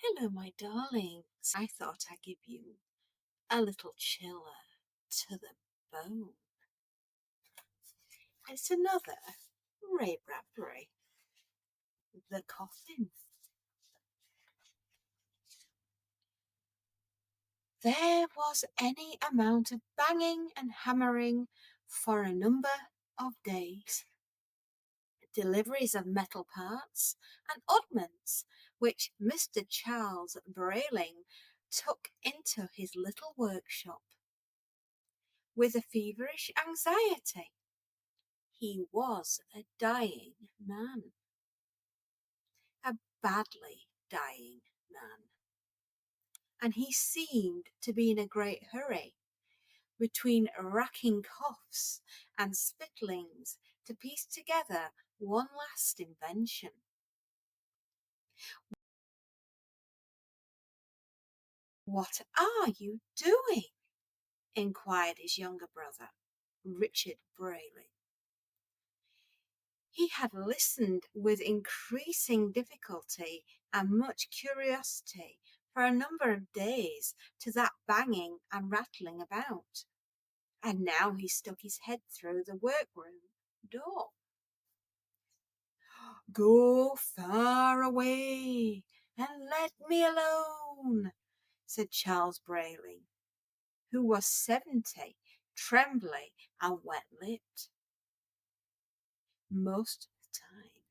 Hello, my darlings. I thought I'd give you a little chiller to the bone. It's another Ray Bradbury, The Coffin. There was any amount of banging and hammering for a number of days. Deliveries of metal parts and oddments which Mr. Charles Brayling took into his little workshop with a feverish anxiety. He was a dying man, a badly dying man, and he seemed to be in a great hurry between racking coughs and spittlings to piece together one last invention. "What are you doing?" inquired his younger brother, Richard Brayley. He had listened with increasing difficulty and much curiosity for a number of days to that banging and rattling about, and now he stuck his head through the workroom door. "Go far away and let me alone," said Charles Brayling, who was 70, trembling and wet-lipped. Most of the time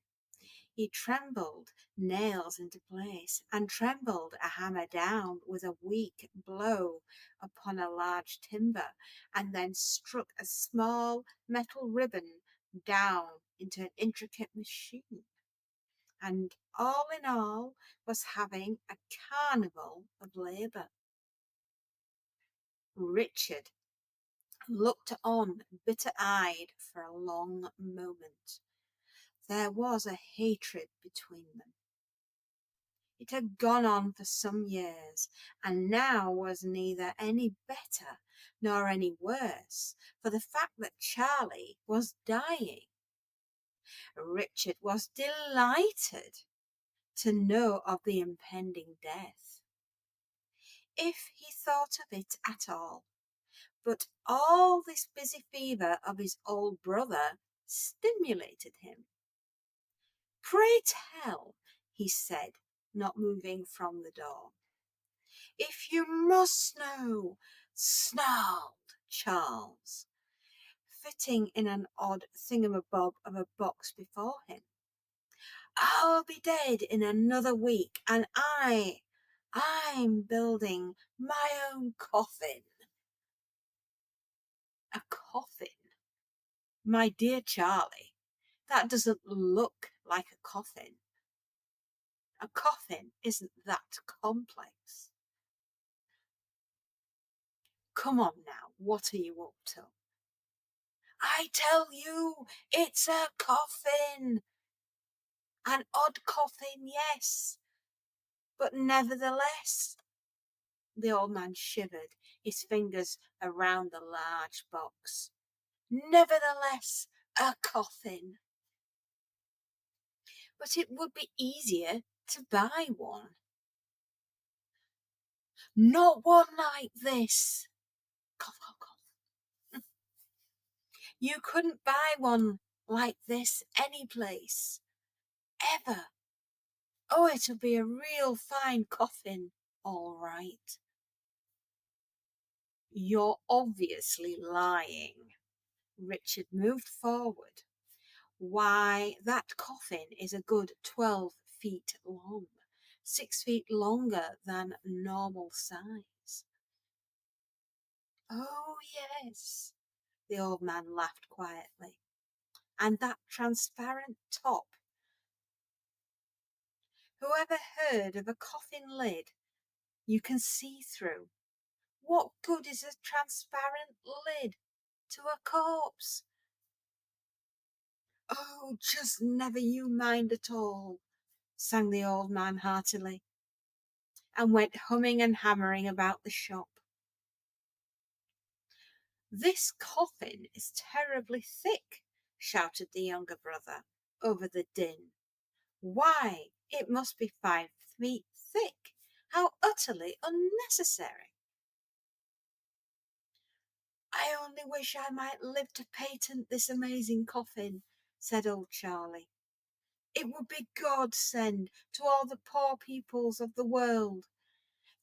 he trembled nails into place and trembled a hammer down with a weak blow upon a large timber, and then struck a small metal ribbon down into an intricate machine, and all in all was having a carnival of labour. Richard looked on bitter-eyed for a long moment. There was a hatred between them. It had gone on for some years, and now was neither any better nor any worse for the fact that Charlie was dying. Richard was delighted to know of the impending death, if he thought of it at all, but all this busy fever of his old brother stimulated him. "Pray tell," he said, not moving from the door. "If you must know," snarled Charles, fitting in an odd thingamabob of a box before him. "I'll be dead in another week, and I'm building my own coffin." "A coffin? My dear Charlie, that doesn't look like a coffin. A coffin isn't that complex. Come on now, what are you up to?" "I tell you, it's a coffin. An odd coffin, yes, but nevertheless." The old man shivered his fingers around the large box. "Nevertheless, a coffin. But it would be easier to buy one." "Not one like this." Cough, cough, cough. "You couldn't buy one like this any place, ever. Oh, it'll be a real fine coffin, all right." "You're obviously lying." Richard moved forward. "Why, that coffin is a good 12 feet long, 6 feet longer than normal size." "Oh, yes," the old man laughed quietly. "And that transparent top. Whoever heard of a coffin lid you can see through? What good is a transparent lid to a corpse?" "Oh, just never you mind at all," sang the old man heartily, and went humming and hammering about the shop. "This coffin is terribly thick," shouted the younger brother over the din. "Why, it must be 5 feet thick, How utterly unnecessary! I only wish I might live to patent this amazing coffin, said old Charlie. It would be godsend to all the poor peoples of the world.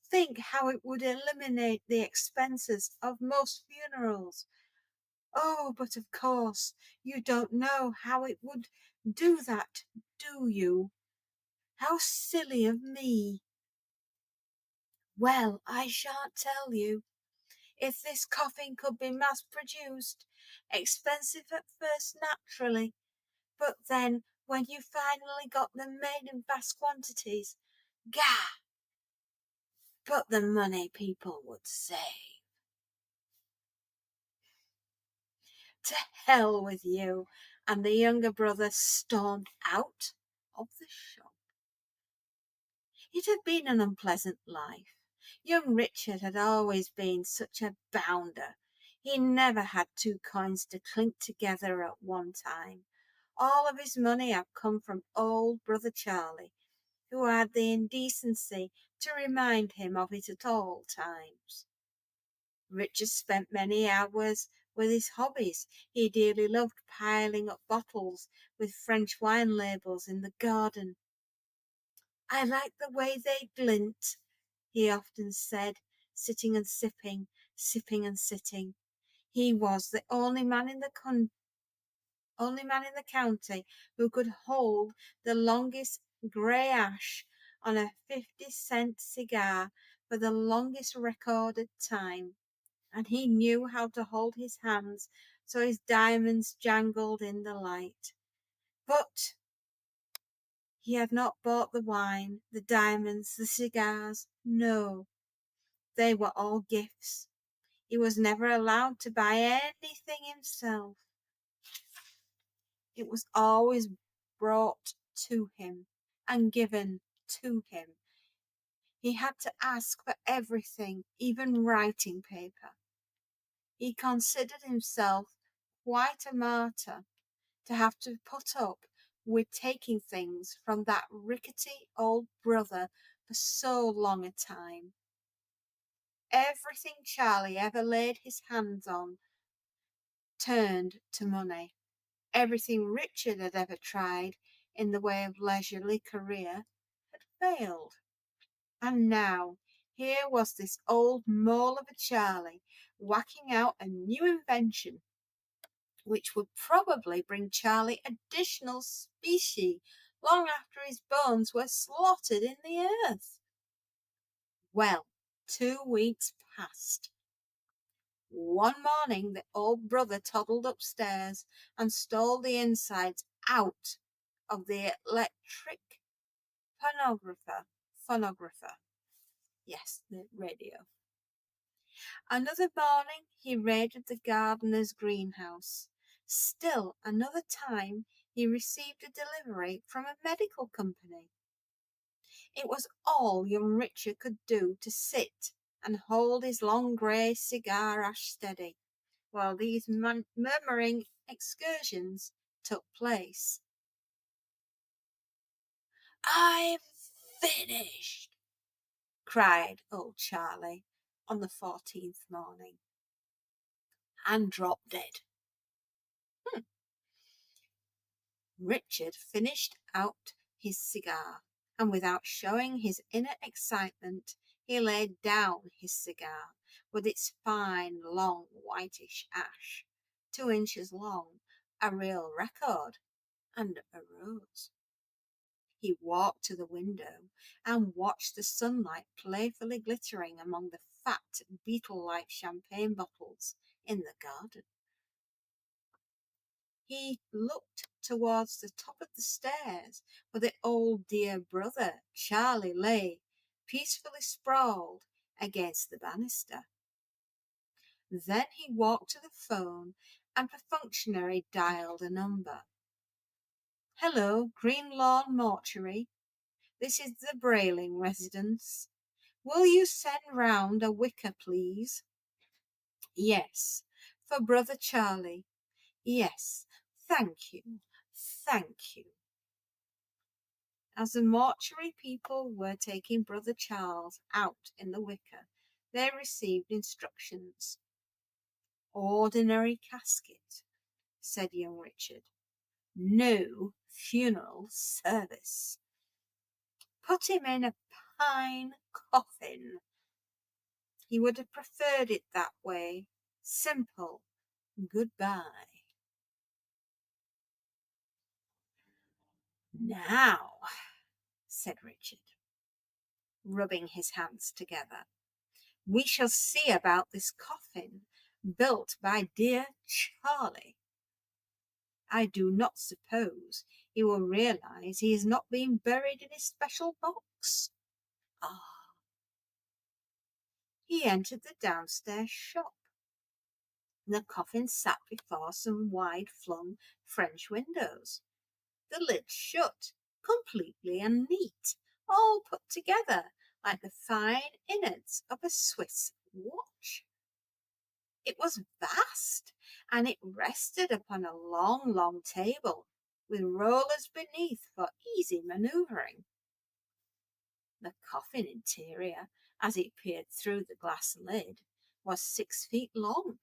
Think how it would eliminate the expenses of most funerals. Oh, but of course you don't know how it would do that, do you? How silly of me. Well, I shan't tell you. If this coffin could be mass produced, expensive at first naturally, but then when you finally got them made in vast quantities, gah! But the money people would save. To hell with you! And the younger brother stormed out of the shop. It had been an unpleasant life. Young Richard had always been such a bounder. He never had two coins to clink together at one time. All of his money had come from old brother Charlie, who had the indecency to remind him of it at all times. Richard spent many hours with his hobbies. He dearly loved piling up bottles with French wine labels in the garden. I like the way they glint, he often said, sitting and sipping, sipping and sitting. He was the only man in the county who could hold the longest grey ash on a 50-cent cigar for the longest recorded time, and he knew how to hold his hands so his diamonds jangled in the light. But he had not bought the wine, the diamonds, the cigars. No, they were all gifts. He was never allowed to buy anything himself. It was always brought to him and given to him. He had to ask for everything, even writing paper. He considered himself quite a martyr to have to put up with taking things from that rickety old brother for so long a time. Everything Charlie ever laid his hands on turned to money. Everything Richard had ever tried in the way of leisurely career had failed. And now here was this old mole of a Charlie whacking out a new invention which would probably bring Charlie additional specie long after his bones were slotted in the earth. Well, 2 weeks passed. One morning the old brother toddled upstairs and stole the insides out of the electric phonographer. Yes, the radio. Another morning he raided the gardener's greenhouse. Still another time he received a delivery from a medical company. It was all young Richard could do to sit and hold his long grey cigar ash steady while these murmuring excursions took place. "I'm finished," cried old Charlie on the 14th morning, and dropped dead. Richard finished out his cigar, and without showing his inner excitement, he laid down his cigar with its fine, long, whitish ash, 2 inches long, a real record, and arose. He walked to the window and watched the sunlight playfully glittering among the fat, beetle-like champagne bottles in the garden. He looked towards the top of the stairs where the old dear brother Charlie lay, peacefully sprawled against the banister. Then he walked to the phone and perfunctory dialed a number. "Hello, Green Lawn Mortuary. This is the Brayling residence. Will you send round a wicker, please?" "Yes, for brother Charlie. Yes, thank you, thank you." As the mortuary people were taking Brother Charles out in the wicker, they received instructions. "Ordinary casket," said young Richard. "No funeral service. Put him in a pine coffin." He would have preferred it that way. Simple. Goodbye. "Now," said Richard, rubbing his hands together, "we shall see about this coffin built by dear Charlie. I do not suppose he will realize he is not being buried in his special box." Ah! He entered the downstairs shop. The coffin sat before some wide-flung French windows, the lid shut, completely and neat, all put together like the fine innards of a Swiss watch. It was vast, and it rested upon a long table, with rollers beneath for easy manoeuvring. The coffin interior, as it peered through the glass lid, was 6 feet long.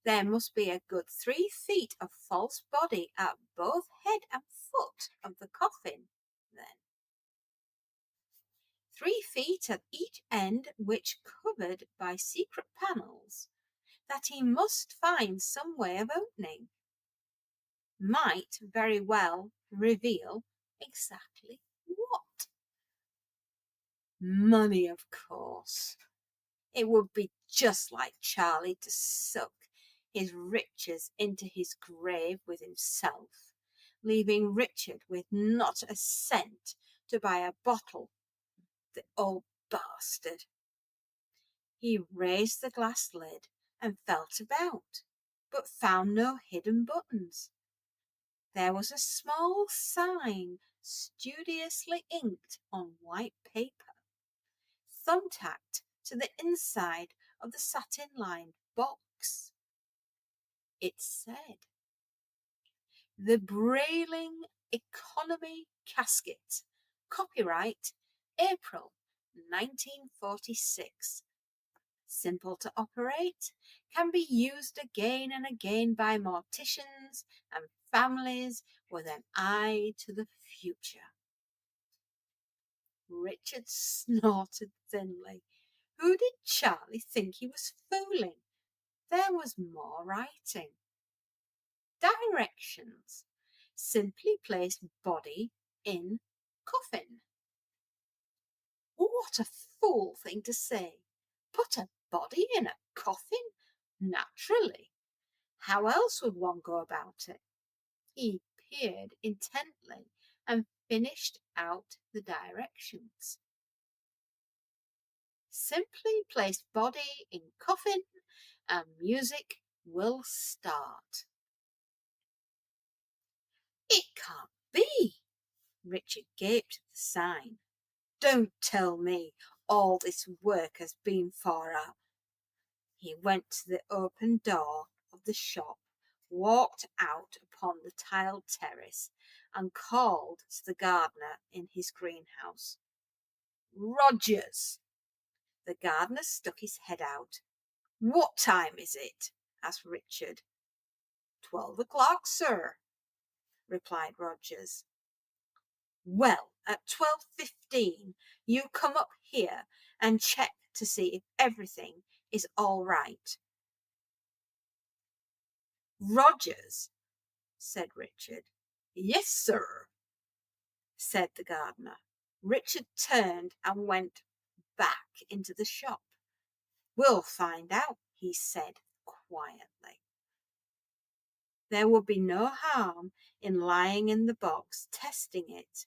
There must be a good 3 feet of false body at both head and foot of the coffin, then. 3 feet at each end, which covered by secret panels that he must find some way of opening, might very well reveal exactly what. Money, of course. It would be just like Charlie to suck his riches into his grave with himself, leaving Richard with not a cent to buy a bottle. The old bastard! He raised the glass lid and felt about, but found no hidden buttons. There was a small sign studiously inked on white paper, thumbtacked to the inside of the satin-lined box. It said, "The Brayling Economy Casket, copyright April 1946. Simple to operate, can be used again and again by morticians and families with an eye to the future." Richard snorted thinly. Who did Charlie think he was fooling? There was more writing. Directions. Simply place body in coffin. What a fool thing to say! Put a body in a coffin? Naturally. How else would one go about it? He peered intently and finished out the directions. Simply place body in coffin and music will start. It can't be! Richard gaped at the sign. Don't tell me all this work has been for her. He went to the open door of the shop, walked out upon the tiled terrace, and called to the gardener in his greenhouse. "Rogers!" The gardener stuck his head out. "What time is it?" asked Richard. 12 o'clock, sir," replied Rogers. "Well, at 12:15 you come up here and check to see if everything is all right." "Rogers," said Richard. "Yes, sir," said the gardener. Richard turned and went back into the shop. "We'll find out," he said quietly. There would be no harm in lying in the box, testing it.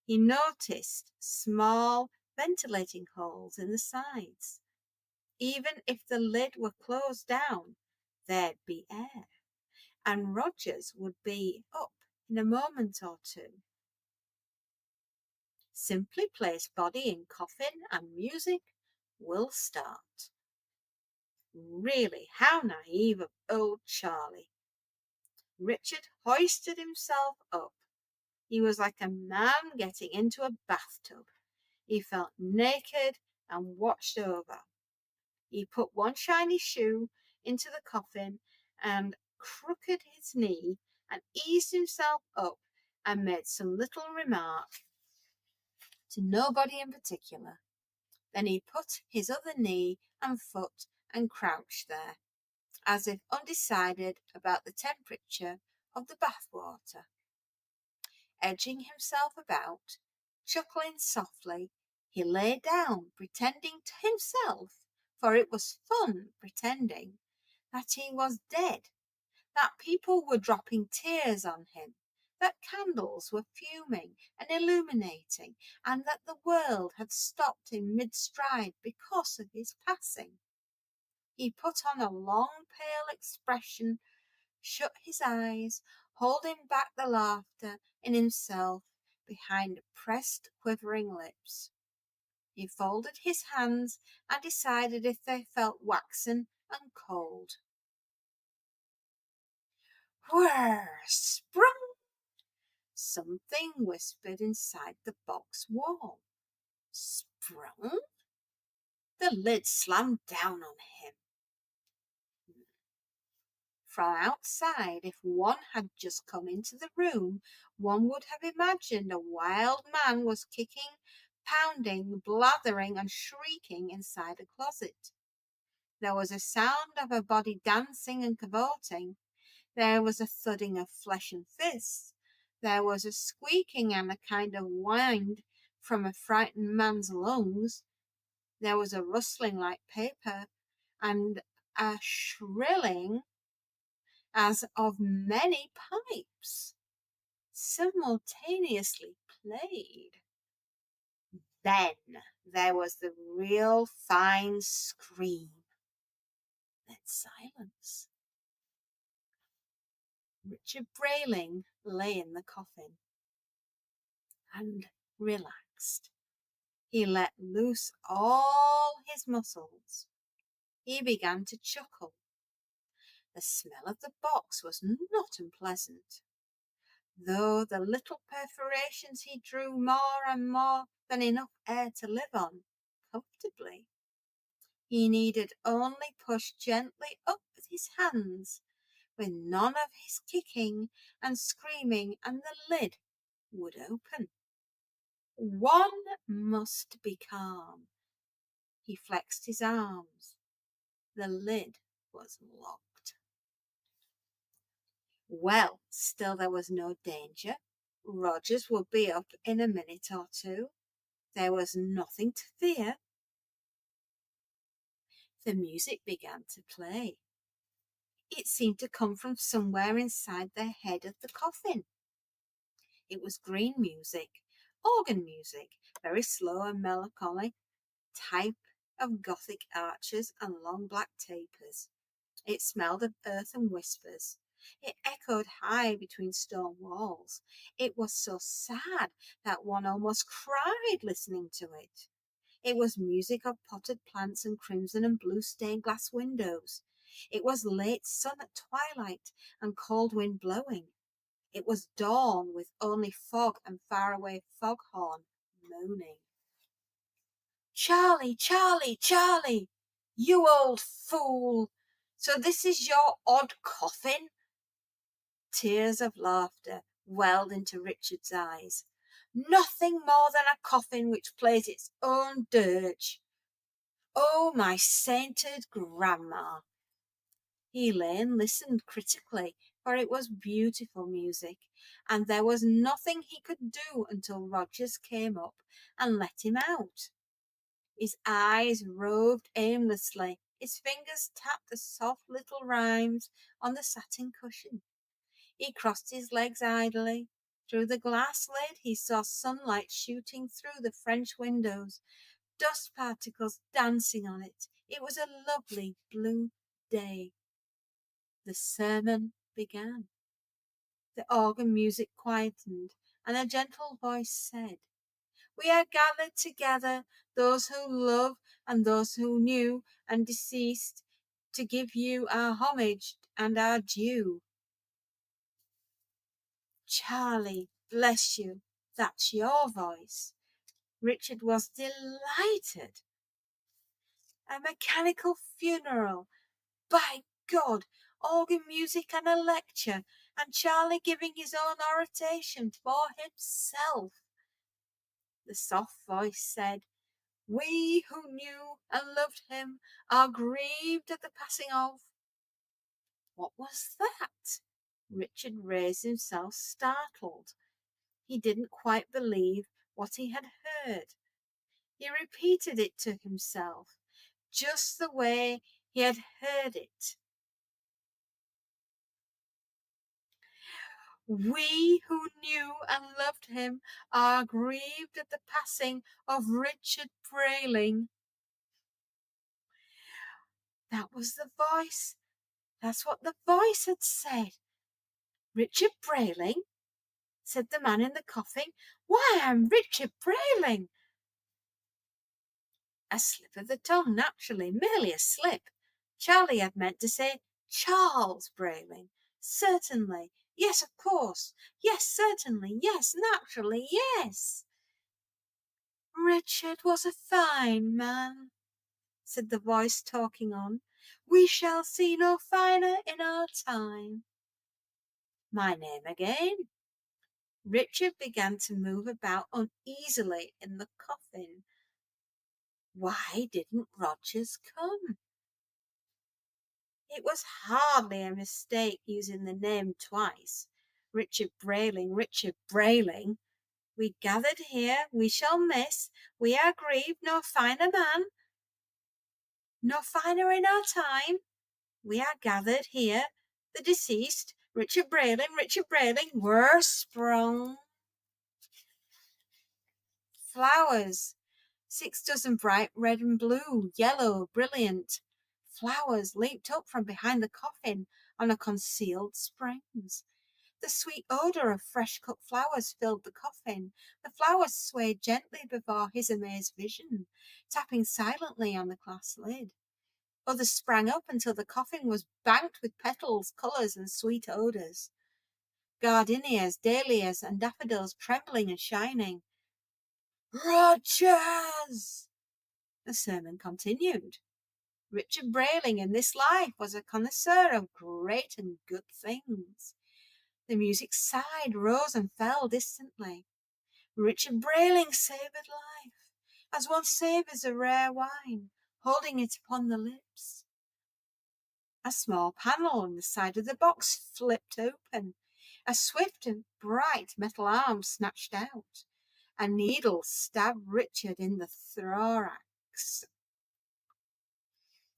He noticed small ventilating holes in the sides. Even if the lid were closed down, there'd be air, and Rogers would be up in a moment or two. Simply place body in coffin and music will start. Really, how naive of old Charlie. Richard hoisted himself up. He was like a man getting into a bathtub. He felt naked and watched over. He put one shiny shoe into the coffin and crooked his knee and eased himself up and made some little remark to nobody in particular. Then he put his other knee and foot and crouched there, as if undecided about the temperature of the bath water. Edging himself about, chuckling softly, he lay down, pretending to himself, for it was fun pretending, that he was dead, that people were dropping tears on him, that candles were fuming and illuminating, and that the world had stopped in mid-stride because of his passing. He put on a long, pale expression, shut his eyes, holding back the laughter in himself behind pressed, quivering lips. He folded his hands and decided if they felt waxen and cold. Whirr! Sprung! Something whispered inside the box wall. Sprung? The lid slammed down on him. From outside, if one had just come into the room, one would have imagined a wild man was kicking, pounding, blathering, and shrieking inside a closet. There was a sound of a body dancing and cavorting. There was a thudding of flesh and fists. There was a squeaking and a kind of whine from a frightened man's lungs. There was a rustling like paper, and a shrilling as of many pipes simultaneously played. Then there was the real fine scream. Then silence. Richard Brayling lay in the coffin and relaxed. He let loose all his muscles. He began to chuckle. The smell of the box was not unpleasant, though the little perforations he drew more and more than enough air to live on comfortably. He needed only push gently up with his hands, with none of his kicking and screaming, and the lid would open. One must be calm. He flexed his arms. The lid was locked. Well, still there was no danger. Rogers would be up in a minute or two. There was nothing to fear. The music began to play. It seemed to come from somewhere inside the head of the coffin. It was green music, organ music, very slow and melancholy, type of Gothic arches and long black tapers. It smelled of earth and whispers. It echoed high between stone walls. It was so sad that one almost cried listening to it. It was music of potted plants and crimson and blue stained glass windows. It was late sun at twilight and cold wind blowing. It was dawn with only fog and faraway foghorn moaning. Charlie, Charlie, Charlie, you old fool! So this is your odd coffin? Tears of laughter welled into Richard's eyes. Nothing more than a coffin which plays its own dirge. Oh, my sainted grandma! He lay and listened critically, for it was beautiful music, and there was nothing he could do until Rogers came up and let him out. His eyes roved aimlessly. His fingers tapped the soft little rhymes on the satin cushion. He crossed his legs idly. Through the glass lid he saw sunlight shooting through the French windows, dust particles dancing on it. It was a lovely blue day. The sermon began. The organ music quietened, and a gentle voice said, "We are gathered together, those who love and those who knew and deceased, to give you our homage and our due." Charlie, Bless you, that's your voice." Richard was delighted. A mechanical funeral! By God! Organ music and a lecture, and Charlie giving his own oration for himself. The soft voice said, "We who knew and loved him are grieved at the passing of—" What was that? Richard raised himself, startled. He didn't quite believe what he had heard. He repeated it to himself, just the way he had heard it. "We who knew and loved him are grieved at the passing of Richard Brayling." That was the voice. That's what the voice had said. "Richard Brayling?" said the man in the coffin. "Why, I'm Richard Brayling." A slip of the tongue, naturally, merely a slip. Charlie had meant to say Charles Brayling. Certainly. Yes, of course. Yes, certainly. Yes, naturally. Yes. "Richard was a fine man," said the voice, talking on. "We shall see no finer in our time." My name again. Richard began to move about uneasily in the coffin. Why didn't Rogers come? It was hardly a mistake using the name twice. Richard Brayling, Richard Brayling. "We gathered here, we shall miss. We are grieved, no finer man, no finer in our time. We are gathered here, the deceased, Richard Brayling, were sprung." Flowers. 6 dozen bright red and blue, yellow, brilliant flowers leaped up from behind the coffin on a concealed springs. The sweet odour of fresh cut flowers filled the coffin. The flowers swayed gently before his amazed vision, tapping silently on the glass lid. Others sprang up until the coffin was banked with petals, colours, and sweet odours. Gardenias, dahlias, and daffodils trembling and shining. "Rogers!" The sermon continued. Richard Brayling in this life was a connoisseur of great and good things. The music sighed, rose, and fell distantly. Richard Brayling savoured life, as one savours a rare wine, holding it upon the lips. A small panel on the side of the box flipped open. A swift and bright metal arm snatched out. A needle stabbed Richard in the thorax.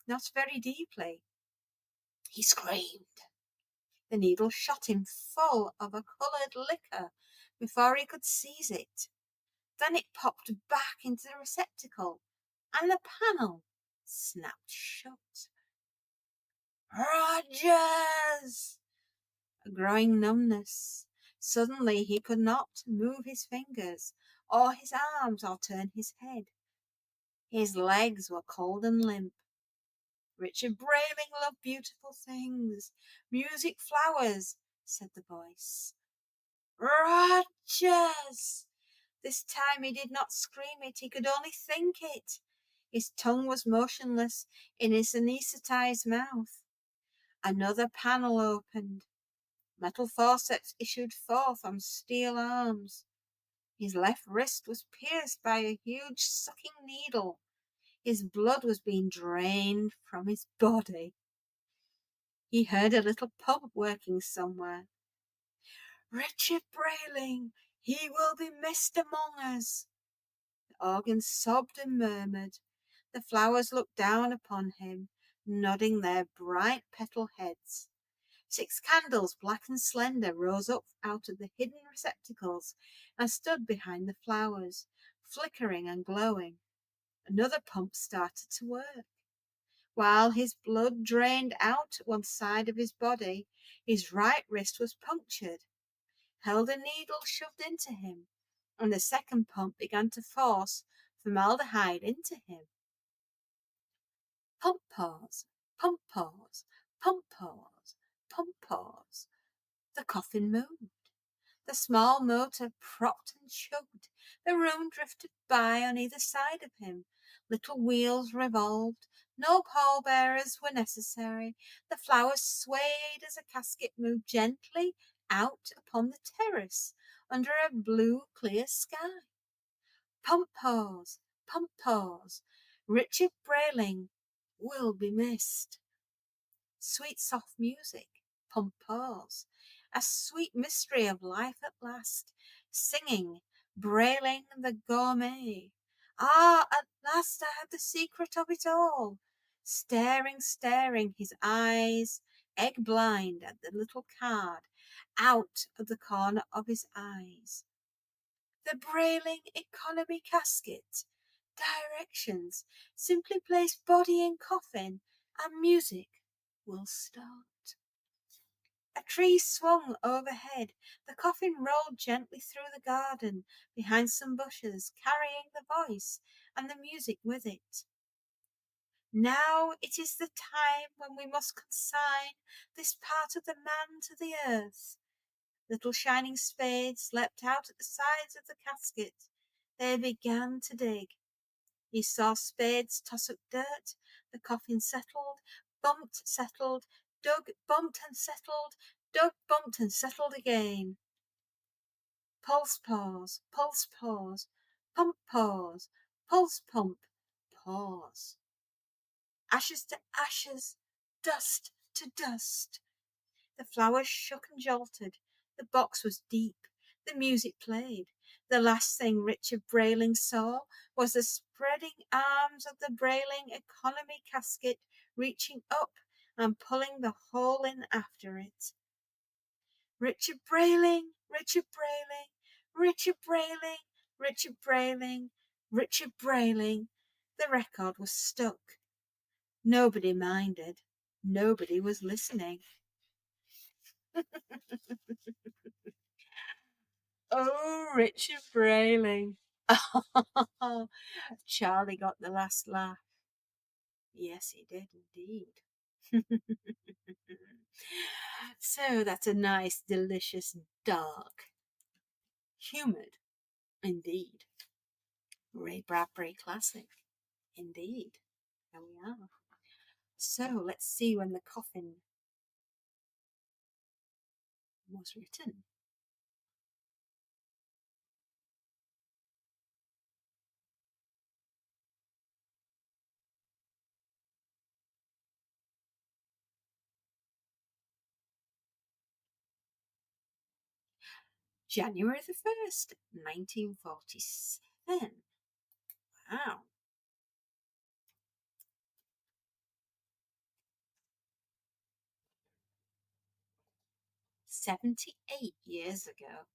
Not very deeply. He screamed. The needle shot him full of a coloured liquor before he could seize it. Then it popped back into the receptacle, and the panel snapped shut. "Rogers!" A growing numbness. Suddenly he could not move his fingers, or his arms, or turn his head. His legs were cold and limp. Richard Brayling loved beautiful things. "Music, flowers," said the voice. "Rogers!" This time he did not scream it, he could only think it. His tongue was motionless in his anaesthetized mouth. Another panel opened. Metal forceps issued forth on steel arms. His left wrist was pierced by a huge sucking needle. His blood was being drained from his body. He heard a little pump working somewhere. "Richard Brayling, he will be missed among us." The organ sobbed and murmured. The flowers looked down upon him, nodding their bright petal heads. 6 candles, black and slender, rose up out of the hidden receptacles and stood behind the flowers, flickering and glowing. Another pump started to work. While his blood drained out one side of his body, his right wrist was punctured. Held a needle shoved into him, and the second pump began to force formaldehyde into him. Pump pause, pump pause, pump pause, pump pause. The coffin moved. The small motor propped and chugged. The room drifted by on either side of him. Little wheels revolved. No pallbearers were necessary. The flowers swayed as a casket moved gently out upon the terrace under a blue clear sky. Pump pause, pump pause. Richard Brayling will be missed. Sweet soft music, pump pause. A sweet mystery of life at last. Singing, Brayling the gourmet. Ah, at last I have the secret of it all. Staring, staring, his eyes egg blind at the little card out of the corner of his eyes. The Brayling economy casket. Directions. Simply place body in coffin and music will start. A tree swung overhead. The coffin rolled gently through the garden behind some bushes, carrying the voice and the music with it. Now it is the time when we must consign this part of the man to the earth. Little shining spades leapt out at the sides of the casket. They began to dig. He saw spades toss up dirt. The coffin settled, bumped, settled, dug, bumped and settled, dug, bumped and settled again. Pulse pause, pulse pause, pump pause, pulse pump, pause. Ashes to ashes, dust to dust. The flowers shook and jolted. The box was deep. The music played. The last thing Richard Brayling saw was the spreading arms of the Brayling economy casket reaching up and pulling the hole in after it. Richard Brayling, Richard Brayling, Richard Brayling, Richard Brayling, Richard Brayling. The record was stuck. Nobody minded. Nobody was listening. Oh, Richard Brayling. Charlie got the last laugh. Yes, he did indeed. So that's a nice, delicious, dark, humid, indeed. Ray Bradbury classic, indeed. There we are. So let's see when the coffin was written. January the 1st, 1947. Wow. 78 years ago.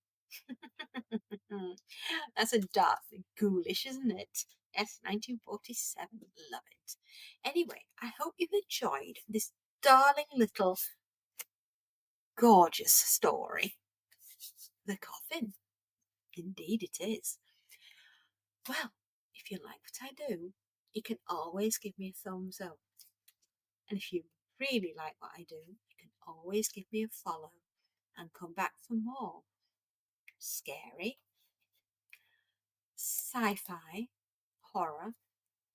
That's a dark, ghoulish, isn't it? Yes, 1947. Love it. Anyway, I hope you've enjoyed this darling little gorgeous story. The coffin. Indeed it is. Well, if you like what I do, you can always give me a thumbs up. And if you really like what I do, you can always give me a follow and come back for more scary, sci-fi, horror,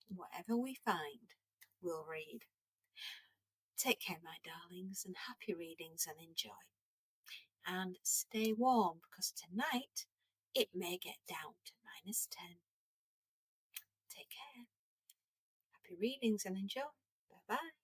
whatever we find, we'll read. Take care, my darlings, and happy readings and enjoy. And stay warm because tonight it may get down to -10. Take care. Happy readings and enjoy. Bye bye.